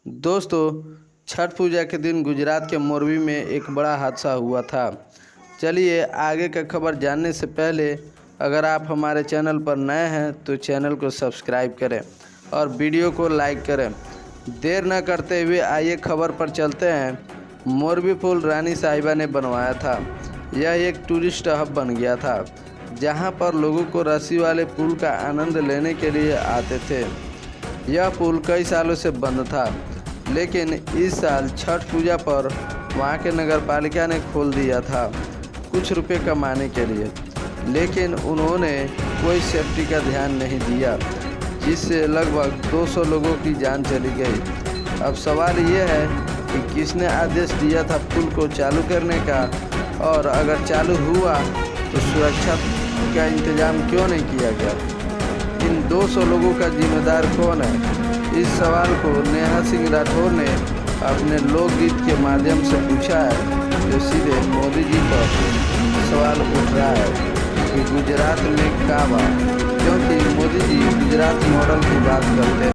दोस्तों, छठ पूजा के दिन गुजरात के मोरबी में एक बड़ा हादसा हुआ था। चलिए आगे का खबर जानने से पहले अगर आप हमारे चैनल पर नए हैं तो चैनल को सब्सक्राइब करें और वीडियो को लाइक करें। देर न करते हुए आइए खबर पर चलते हैं। मोरबी पुल रानी साहिबा ने बनवाया था। यह एक टूरिस्ट हब बन गया था जहां पर लोगों को रस्सी वाले पुल का आनंद लेने के लिए आते थे। यह पुल कई सालों से बंद था, लेकिन इस साल छठ पूजा पर वहां के नगर पालिका ने खोल दिया था कुछ रुपए कमाने के लिए, लेकिन उन्होंने कोई सेफ्टी का ध्यान नहीं दिया, जिससे लगभग 200 लोगों की जान चली गई। अब सवाल यह है कि किसने आदेश दिया था पुल को चालू करने का, और अगर चालू हुआ तो सुरक्षा का इंतजाम क्यों नहीं किया गया? इन 200 लोगों का जिम्मेदार कौन है? इस सवाल को नेहा सिंह राठौर ने अपने लोकगीत के माध्यम से पूछा है, जो सीधे मोदी जी पर सवाल उठ रहा है कि गुजरात में क्या बात, क्योंकि मोदी जी गुजरात मॉडल की बात करते हैं।